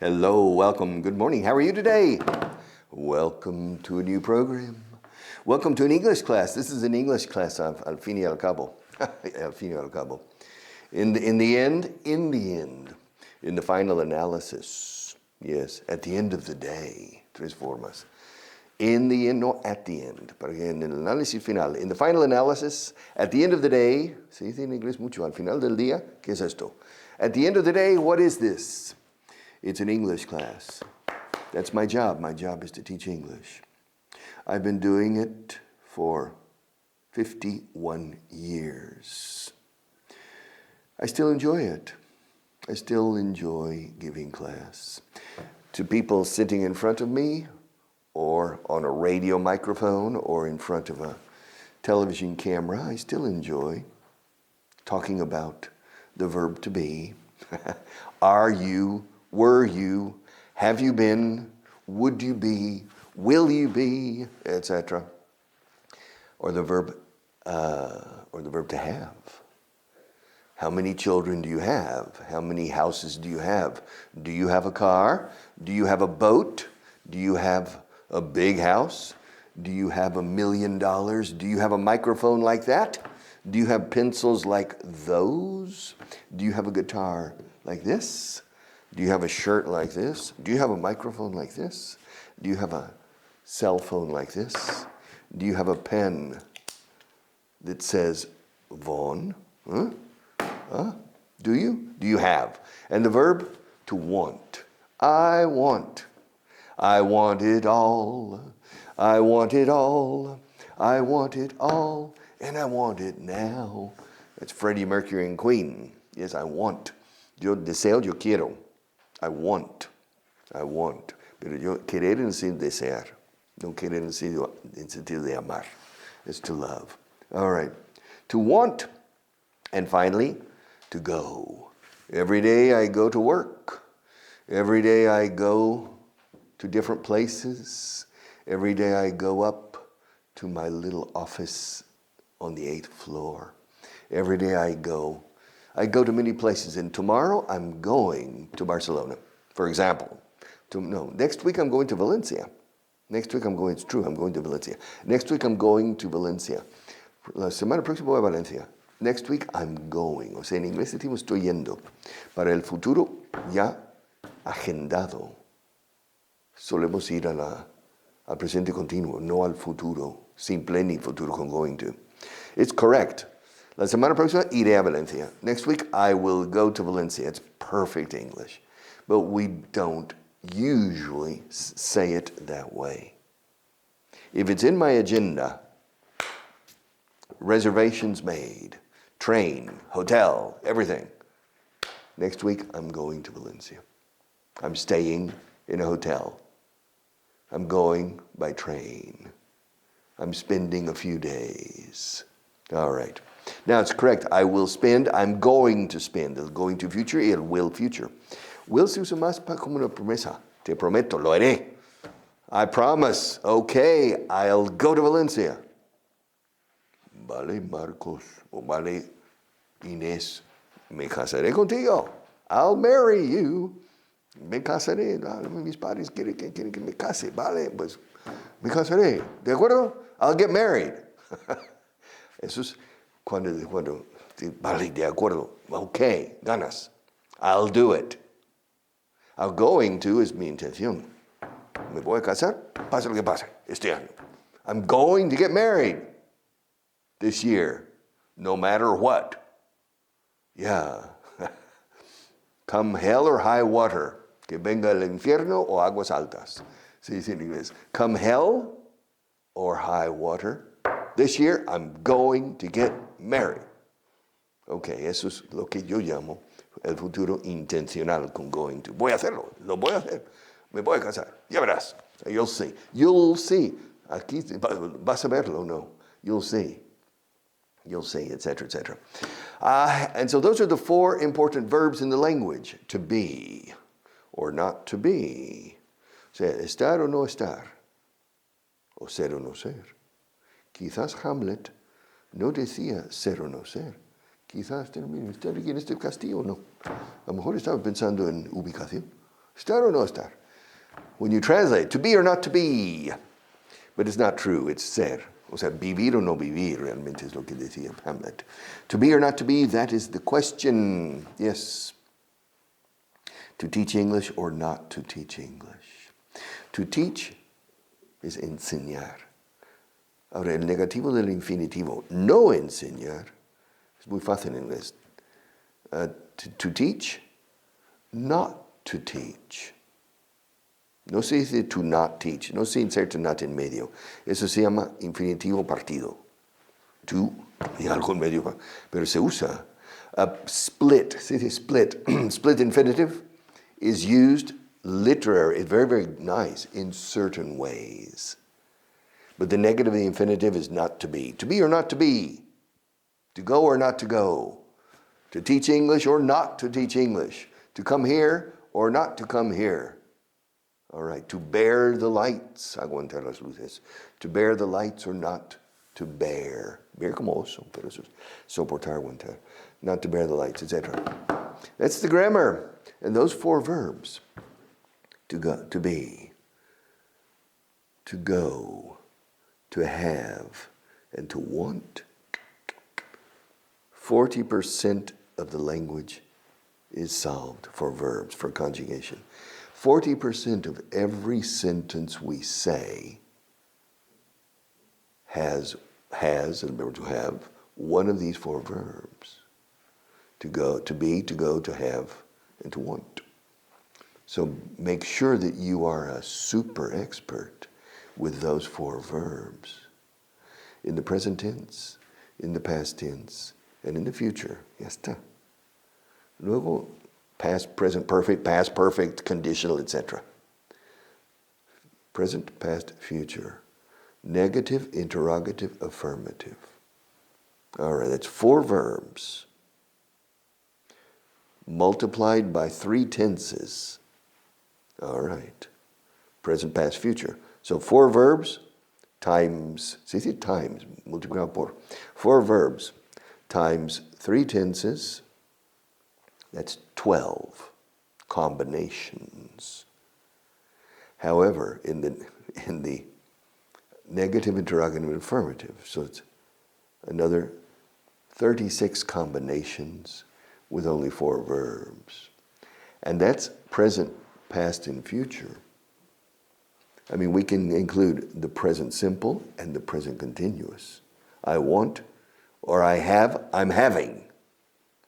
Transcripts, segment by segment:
Hello, welcome, good morning. How are you today? Welcome to a new program. Welcome to an English class. This is an English class, al fin y al cabo. Al fin y al cabo. In the end, in the final analysis, yes, at the end of the day, tres formas. In the end, no at the end, pero en el análisis final. In the final analysis, at the end of the day, se dice en inglés mucho, al final del día, ¿qué es esto? At the end of the day, what is this? It's an English class. That's my job. My job is to teach English. I've been doing it for 51 years. I still enjoy it. I still enjoy giving class to people sitting in front of me, or on a radio microphone, or in front of a television camera. I still enjoy talking about the verb to be. Are you, were you, have you been, would you be, will you be, etc. Or the verb to have. How many children do you have? How many houses do you have? Do you have a car? Do you have a boat? Do you have a big house? Do you have $1 million? Do you have a microphone like that? Do you have pencils like those? Do you have a guitar like this? Do you have a shirt like this? Do you have a microphone like this? Do you have a cell phone like this? Do you have a pen that says Vaughan? Do you? Do you have? And the verb to want. I want. I want it all. I want it all. I want it all. And I want it now. That's Freddie Mercury and Queen. Yes, I want. Yo deseo, yo quiero. I want. I want. Pero yo querer en sentido de desear. No querer en sentido de amar. It's to love. All right. To want. And finally, to go. Every day I go to work. Every day I go to different places. Every day I go up to my little office on the 8th floor. Every day I go to many places. And tomorrow I'm going to Barcelona, for example. Next week I'm going to Valencia. It's true, I'm going to Valencia. Next week I'm going to Valencia. La semana próxima voy a Valencia. Next week I'm going. O sea, en inglés decimos estoy yendo. Para el futuro ya agendado. Solemos ir al presente continuo, no al futuro simple ni futuro con going to. It's correct. La semana próxima iré a Valencia. Next week I will go to Valencia. It's perfect English. But we don't usually say it that way. If it's in my agenda, reservations made, train, hotel, everything. Next week I'm going to Valencia. I'm staying in a hotel. I'm going by train. I'm spending a few days. All right. Now it's correct. I will spend, I'm going to spend. El going to future y el will future. Will se usa más como una promesa. Te prometo, lo haré. I promise. Okay, I'll go to Valencia. Vale, Marcos, o vale, Inés, me casaré contigo. I'll marry you. Me casaré. Mis padres quieren que me case. Vale, pues me casaré. ¿De acuerdo? I'll get married. Eso es cuando vale, de acuerdo. Okay, ganas. I'll do it. I'll going to es mi intención. Me voy a casar, pase lo que pase, este año. I'm going to get married this year, no matter what. Yeah. Come hell or high water. Que venga el infierno o aguas altas. Se dice en inglés. Come hell or high water. This year, I'm going to get married. Okay, eso es lo que yo llamo el futuro intencional con going to. Voy a hacerlo, lo voy a hacer. Me voy a casar. Ya verás. You'll see. You'll see. Aquí vas a verlo, no. You'll see. You'll see, etc., etc. And so those are the 4 important verbs in the language. To be or not to be. O sea, estar o no estar. O ser o no ser. Quizás Hamlet no decía ser o no ser. Quizás, mire, ¿está aquí en este castillo o no? A lo mejor estaba pensando en ubicación. Estar o no estar. When you translate, to be or not to be. But it's not true, it's ser. O sea, vivir o no vivir, realmente es lo que decía Hamlet. To be or not to be, that is the question. Yes. To teach English or not to teach English. To teach es enseñar. Ahora, el negativo del infinitivo, no enseñar, es muy fácil en inglés. To teach, not to teach. No se dice to not teach, no se inserta not en medio. Eso se llama infinitivo partido. To y algo en medio, pero se usa. Split, se dice split. Split infinitive is used literary, very, very nice in certain ways. But the negative of the infinitive is not to be. To be or not to be. To go or not to go. To teach English or not to teach English. To come here or not to come here. All right, to bear the lights, aguantar las luces. To bear the lights or not to bear. Bear como oso, pero eso es soportar, aguantar. Not to bear the lights, etc. That's the grammar. And those four verbs, to go, to be, to go, to have, and to want, 40% of the language is solved for verbs, for conjugation. 40% of every sentence we say has, and remember to have, one of these four verbs. To go, to be, to go, to have, and to want. So make sure that you are a super expert with those four verbs. In the present tense, in the past tense, and in the future. Ya está. Luego, past, present perfect, past perfect, conditional, etc. Present, past, future. Negative, interrogative, affirmative. All right, that's four verbs multiplied by 3 tenses. All right. Present, past, future. So 4 verbs times, se dice times, multiplicado por. 4 verbs times 3 tenses. That's 12 combinations. However, in the negative, interrogative, and affirmative, so it's another 36 combinations with only 4 verbs. And that's present, past, and future. I mean, we can include the present simple and the present continuous. I want, or I have, I'm having.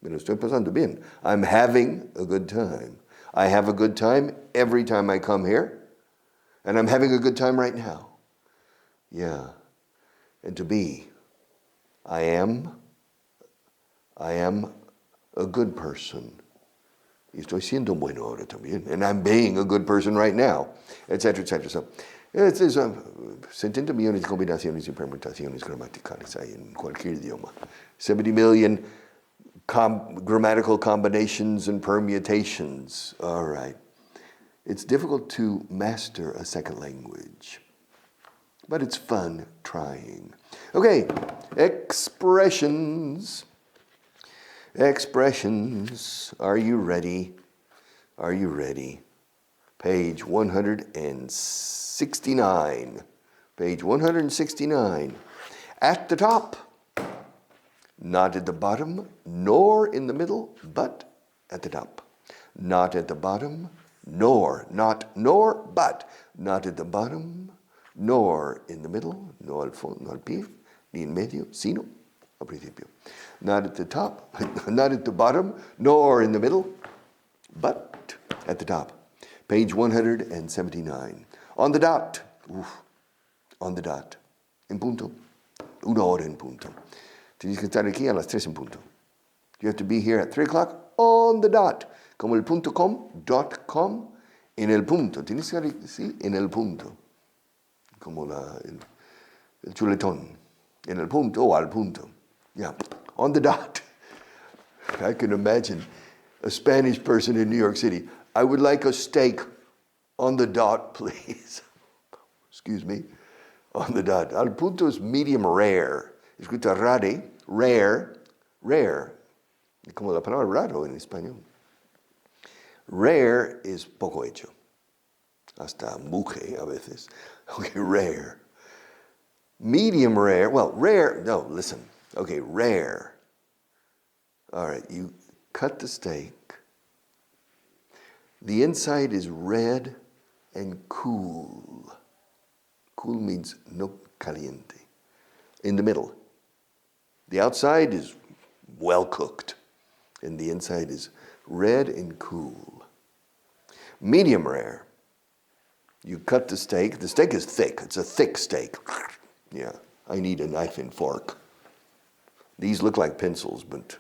Me lo estoy pasando bien. I'm having a good time. I have a good time every time I come here, and I'm having a good time right now. Yeah. And to be, I am a good person. Y estoy siendo bueno ahora también. And I'm being a good person right now, etc., etc. So, it's 70 millones de combinaciones y permutaciones gramaticales hay en cualquier idioma. 70 million grammatical combinations and permutations. All right. It's difficult to master a second language, but it's fun trying. Okay, expressions. Expressions. Are you ready? Are you ready? Page 169. Page 169. At the top. Not at the bottom, nor in the middle, but at the top. Not at the bottom, nor, not, nor, but. Not at the bottom, nor in the middle, no al fondo, no al pie, ni en medio, sino al principio. Not at the top, not at the bottom, nor in the middle, but at the top. Page 179. On the dot. On the dot. En punto. 1 hora en punto. Tienes que estar aquí a las 3 en punto. You have to be here at 3 o'clock on the dot. Como el punto com, .com, en el punto. Tienes que estar sí, en el punto. Como el chuletón. En el punto o al punto. Yeah, on the dot. I can imagine a Spanish person in New York City. I would like a steak on the dot, please. Excuse me. On the dot. Al punto is medium rare. Escrito rare, rare. Como la palabra raro en español. Rare is poco hecho. Hasta muje a veces. Okay, rare. Medium rare, well, rare, no, listen. Okay, rare. All right, you cut the steak. The inside is red and cool. Cool means no caliente. In the middle. The outside is well cooked, and the inside is red and cool. Medium rare. You cut the steak. The steak is thick. It's a thick steak. Yeah, I need a knife and fork. These look like pencils, but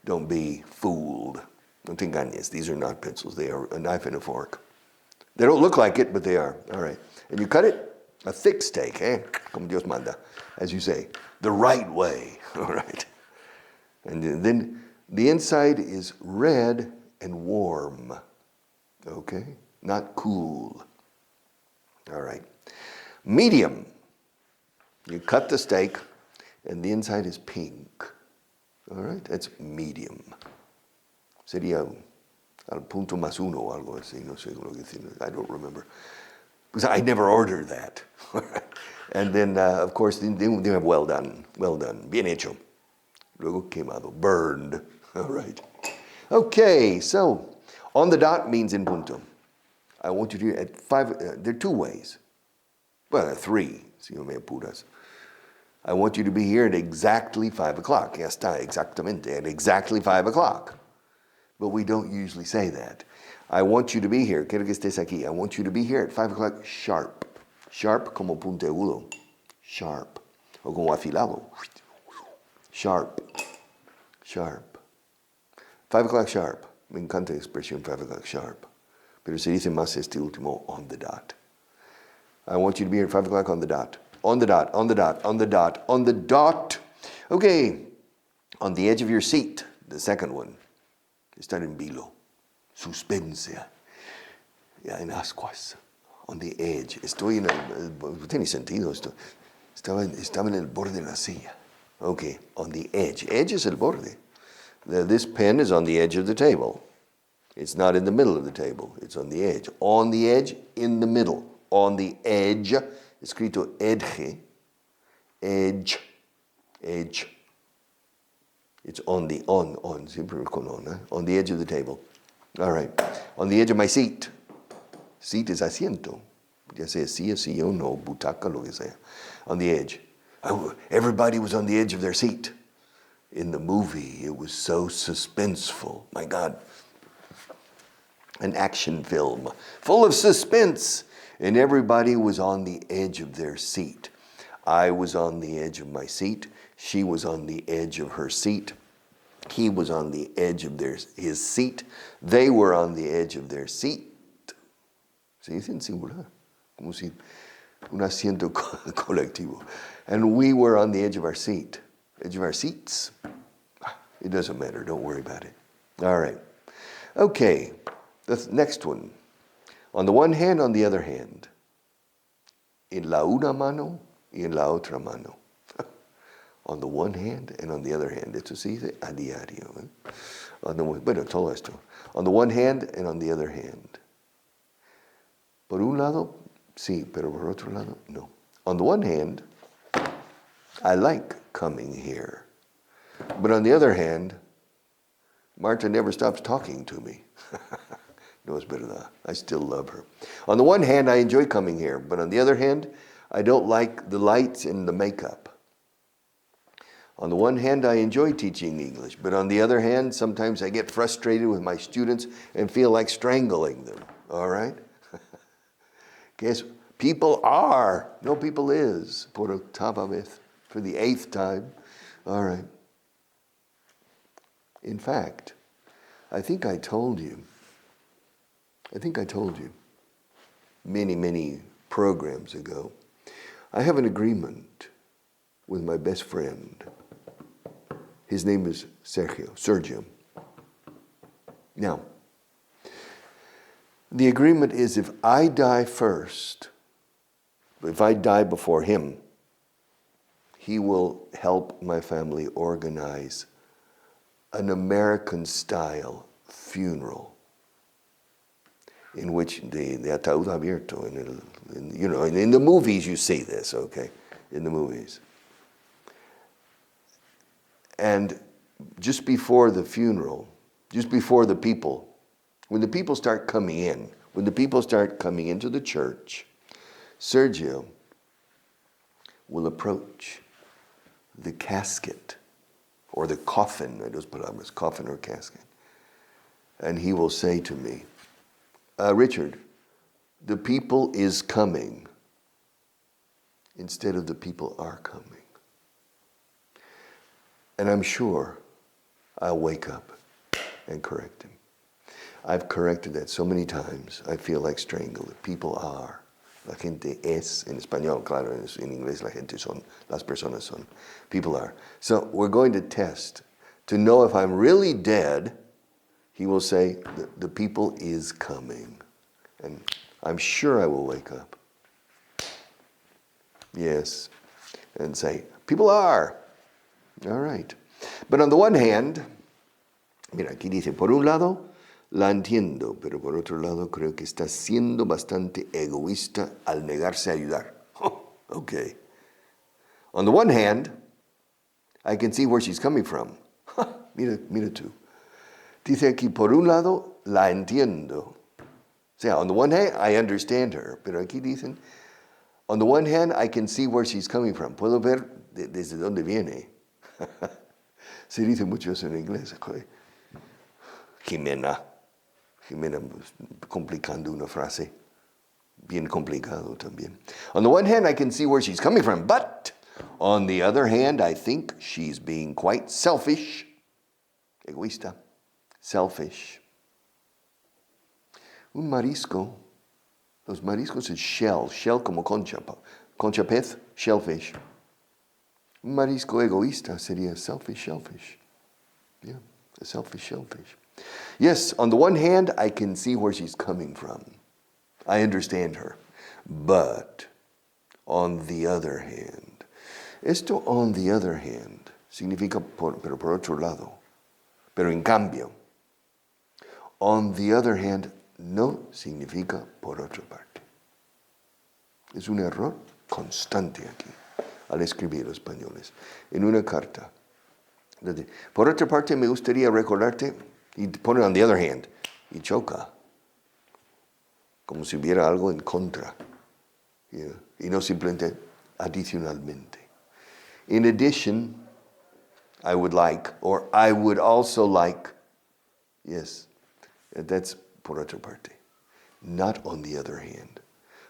don't be fooled. No te engañes. These are not pencils. They are a knife and a fork. They don't look like it, but they are. All right. And you cut it, a thick steak, como Dios manda, as you say, the right way. All right. And then the inside is red and warm. Okay? Not cool. All right. Medium. You cut the steak, and the inside is pink. All right? That's medium. Sería al punto más uno o algo así. No sé lo que decir. I don't remember. Because I never ordered that. And then, of course, they have well done. Well done. Bien hecho. Luego quemado. Burned. All right. Okay, so on the dot means in punto. I want you to, at 5, there are 2 ways. Well, there are 3, si no me apuras. I want you to be here at exactly 5 o'clock. Ya está, exactamente, at exactly 5 o'clock. But we don't usually say that. I want you to be here. Quiero que estés aquí. I want you to be here at 5 o'clock sharp. Sharp como puntiagudo. Sharp. O como afilado. Sharp. Sharp. 5 o'clock sharp. Me encanta la expresión 5 o'clock sharp. Pero se dice más este último, on the dot. I want you to be here at 5 o'clock on the dot. On the dot, on the dot, on the dot, on the dot. Okay. On the edge of your seat, the second one. Estar en vilo. Suspense. Ya en ascuas. On the edge. Estoy en el... Tiene sentido esto. Estaba en el borde de la silla. Okay. On the edge. Edge is el borde. This pen is on the edge of the table. It's not in the middle of the table. It's on the edge. On the edge, in the middle. On the edge. Escrito edge. Edge. Edge. It's on the, on, siempre con on, eh? On the edge of the table. All right. On the edge of my seat. Seat is asiento. Ya sea silla, sillón, o butaca, lo que sea. On the edge. Everybody was on the edge of their seat. In the movie, it was so suspenseful. My God. An action film full of suspense. And everybody was on the edge of their seat. I was on the edge of my seat. She was on the edge of her seat. He was on the edge of his seat. They were on the edge of their seat. Se dice en singular, como si un asiento colectivo. And we were on the edge of our seat. Edge of our seats. It doesn't matter. Don't worry about it. All right. Okay. The next one. On the one hand, on the other hand. En la una mano y en la otra mano. On the one hand and on the other hand. Esto se dice a diario. Bueno, todo esto. On the one hand and on the other hand. Por un lado, sí, pero por otro lado, no. On the one hand, I like coming here. But on the other hand, Marta never stops talking to me. No, es verdad. I still love her. On the one hand, I enjoy coming here. But on the other hand, I don't like the lights and the makeup. On the one hand, I enjoy teaching English. But on the other hand, sometimes I get frustrated with my students and feel like strangling them. All right? Guess people are. No, people is. Por octava vez. For the 8th time. All right. In fact, I think I told you many, many programs ago, I have an agreement with my best friend. His name is Sergio. Now, the agreement is if I die first, if I die before him, he will help my family organize an American-style funeral in which the ataúd abierto, in the movies you see this, okay, in the movies. And just before the funeral, just before the people, when the people start coming in, when the people start coming into the church, Sergio will approach the casket or the coffin, dos palabras, coffin or casket, and he will say to me, Richard, the people is coming instead of the people are coming. And I'm sure I'll wake up and correct him. I've corrected that so many times, I feel like strangled. People are. La gente es, en español, claro, en inglés la gente son, las personas son. People are. So we're going to test. To know if I'm really dead, he will say, the people is coming. And I'm sure I will wake up. Yes. And say, people are. All right. But on the one hand, mira, aquí dice, por un lado, la entiendo, pero por otro lado creo que está siendo bastante egoísta al negarse a ayudar. Oh, okay. On the one hand, I can see where she's coming from. Mira tú. Dice aquí, por un lado, la entiendo. O sea, on the one hand, I understand her. Pero aquí dicen, on the one hand, I can see where she's coming from. Puedo ver desde dónde viene. Se dice mucho eso en inglés. Jimena complicando una frase. Bien complicado también. On the one hand, I can see where she's coming from, but on the other hand, I think she's being quite selfish. Egoísta. Selfish. Un marisco. Los mariscos es shell. Shell como concha. Concha pez, shellfish. Un marisco egoísta sería selfish. Yeah, a selfish shellfish. Yes, on the one hand, I can see where she's coming from. I understand her. But on the other hand, esto on the other hand significa pero por otro lado. Pero en cambio, on the other hand no significa por otra parte. Es un error constante aquí al escribir los españoles. En una carta. Por otra parte, me gustaría recordarte, y pone on the other hand, y choca, como si hubiera algo en contra, y no simplemente adicionalmente. In addition, I would like, or I would also like, yes, that's por otra parte. Not on the other hand.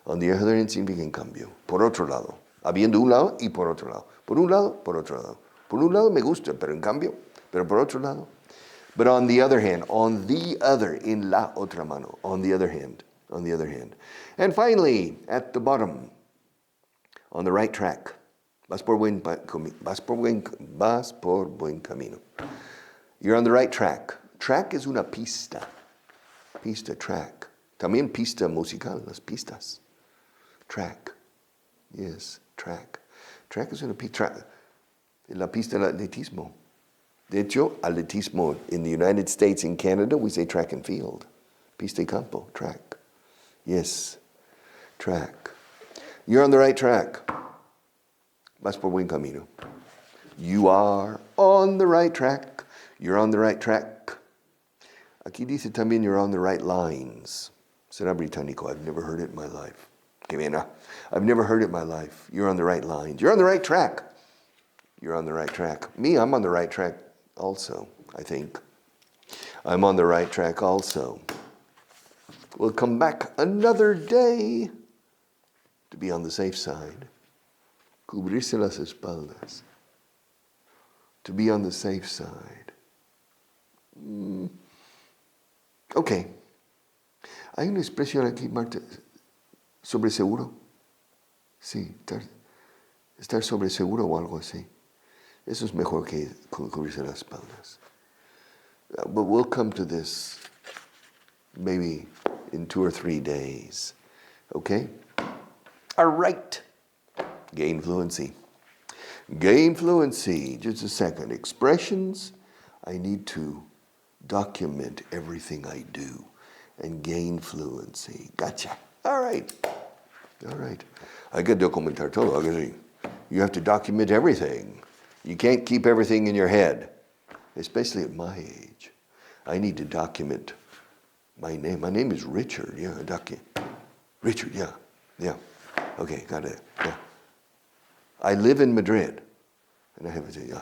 On the other hand significa en cambio, por otro lado. Habiendo un lado y por otro lado. Por un lado, por otro lado. Por un lado me gusta, pero en cambio, pero por otro lado. But on the other hand, on the other, en la otra mano, on the other hand. And finally, at the bottom, on the right track, vas por buen camino. You're on the right track. Track es una pista. Pista, track. También pista musical, las pistas. Track. Yes, track. Track es una pista. La pista del atletismo. De hecho, atletismo in the United States and Canada, we say track and field. Pista y campo, track. Yes, track. You're on the right track. Vas por buen camino. You are on the right track. You're on the right track. Aquí dice también you're on the right lines. Será británico. I've never heard it in my life. Que pena. I've never heard it in my life. You're on the right lines. You're on the right track. You're on the right track. Me, I'm on the right track also, I think. I'm on the right track also. We'll come back another day to be on the safe side. Cubrirse las espaldas. To be on the safe side. Okay. Hay una expresión aquí, Marta, sobre seguro. Sí, estar sobre seguro o algo así. Eso es mejor que cubrirse las espaldas. But we'll come to this maybe in 2 or 3 days. Okay? All right. Gain fluency. Gain fluency. Just a second. Expressions. I need to document everything I do. and gain fluency. Gotcha. All right. Hay que documentar todo. You have to document everything. You can't keep everything in your head, especially at my age. I need to document my name. My name is Richard. Yeah, Richard, yeah. Okay, got it. Yeah. I live in Madrid. And I have to say, yeah.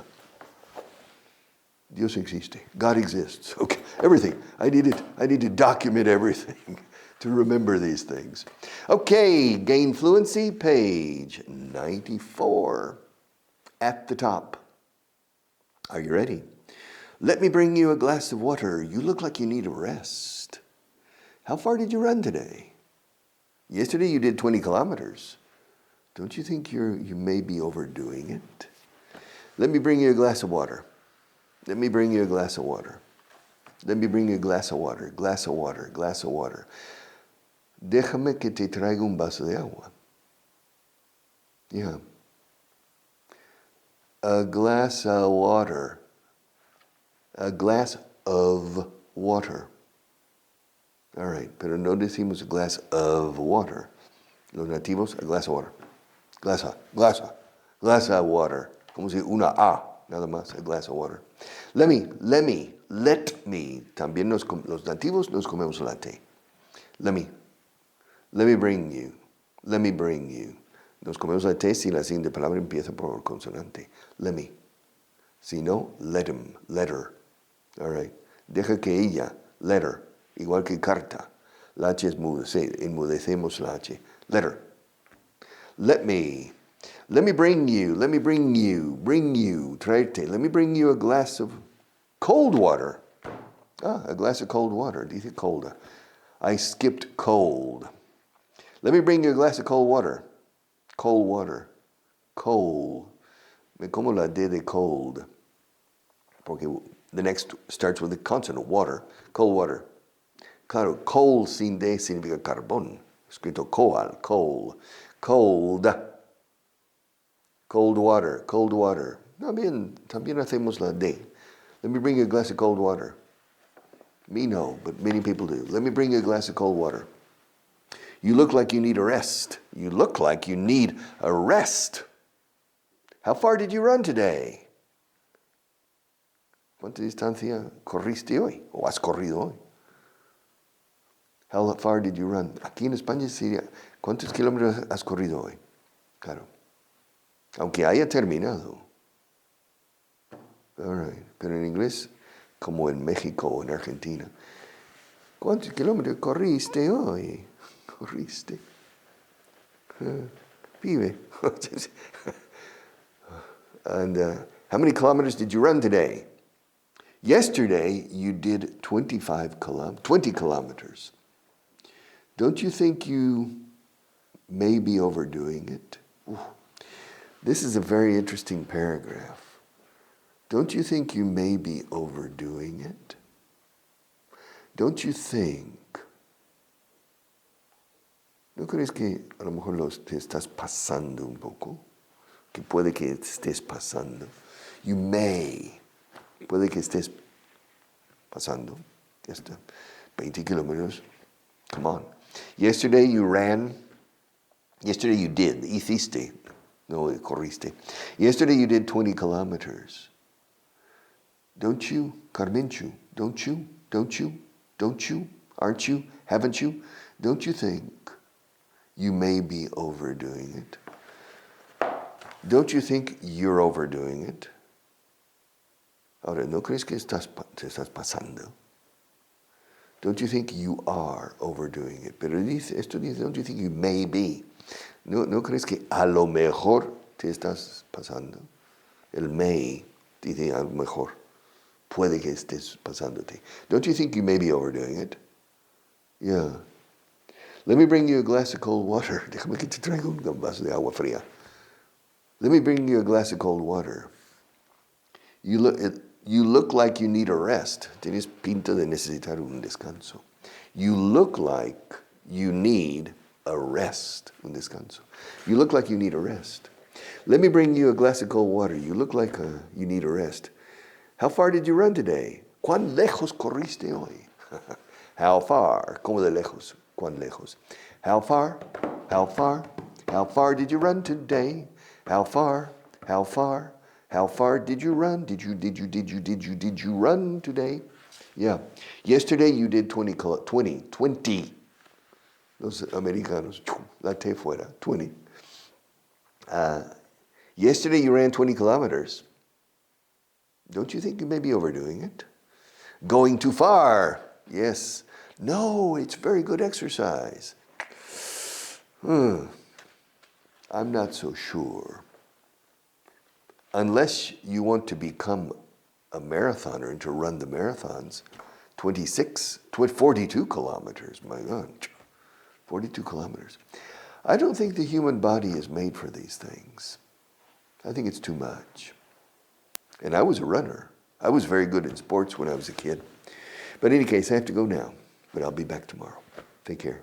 Dios existe. God exists. Okay, everything. I need to document everything to remember these things. Okay, gain fluency, page 94. At the top. Are you ready? Let me bring you a glass of water. You look like you need a rest. How far did you run today? Yesterday you did 20 kilometers. Don't you think you may be overdoing it? Let me bring you a glass of water. Let me bring you a glass of water. Let me bring you a glass of water. Glass of water. Glass of water. Déjame que te traiga un vaso de agua. Yeah. A glass of water. A glass of water. All right, pero no decimos a glass of water. Los nativos, a glass of water. Glass of water. Como si una A, nada más, a glass of water. Let me. También los nativos nos comemos la T. Let me bring you. Nos comemos la T si la siguiente palabra empieza por consonante. Let me. Si no, let him, let her. All right. Deja que ella, let her. Igual que carta. La H es muda, enmudecemos la H. Let her. Let me bring you, traerte. Let me bring you a glass of cold water. A glass of cold water. Dice colda. I skipped cold. Let me bring you a glass of cold water. Cold water. Cold. Me como la D de cold. Porque the next starts with the consonant, water. Cold water. Claro, cold sin D significa carbón. Escrito coal, coal. Cold. Cold water. También hacemos la D. Let me bring you a glass of cold water. Me no, but many people do. Let me bring you a glass of cold water. You look like you need a rest. You look like you need a rest. How far did you run today? ¿Cuánta distancia corriste hoy? ¿O has corrido hoy? How far did you run? Aquí en España sería, ¿cuántos kilómetros has corrido hoy? Claro. Aunque haya terminado. All right. Pero en inglés, como en México o en Argentina. ¿Cuántos kilómetros corriste hoy? Corriste. Vive. And how many kilometers did you run today? Yesterday, you did 20 kilometers. Don't you think you may be overdoing it? Ooh. This is a very interesting paragraph. Don't you think you may be overdoing it? Don't you think? ¿No crees que a lo mejor te estás pasando un poco? Que puede que estés pasando. You may. Puede que estés pasando. Ya está. 20 kilómetros. Come on. Yesterday you did. Hiciste. No, corriste. Yesterday you did 20 kilometers. Don't you, Carmenchu? Don't you? Aren't you? Haven't you? Don't you think you may be overdoing it? Don't you think you're overdoing it? Ahora, ¿no crees que te estás pasando? Don't you think you are overdoing it? Pero esto dice, don't you think you may be? ¿No crees que a lo mejor te estás pasando? El may dice a lo mejor. Puede que estés pasándote. Don't you think you may be overdoing it? Yeah. Let me bring you a glass of cold water. Déjame que te traiga un vaso de agua fría. Let me bring you a glass of cold water. You look like you need a rest. Tienes pinta de necesitar un descanso. You look like you need a rest. Un descanso. You look like you need a rest. Let me bring you a glass of cold water. You look like you need a rest. How far did you run today? ¿Cuán lejos corriste hoy? How far? Como de lejos. ¿Cuán lejos? How far? How far? How far did you run today? How far? How far? How far did you run? Did you run today? Yeah. Yesterday you did 20. Los americanos, late fuera, 20. Yesterday you ran 20 kilometers. Don't you think you may be overdoing it? Going too far. Yes. No, it's very good exercise. I'm not so sure. Unless you want to become a marathoner and to run the marathons, 42 kilometers, my God, 42 kilometers. I don't think the human body is made for these things. I think it's too much. And I was a runner. I was very good in sports when I was a kid. But in any case, I have to go now. But I'll be back tomorrow. Take care.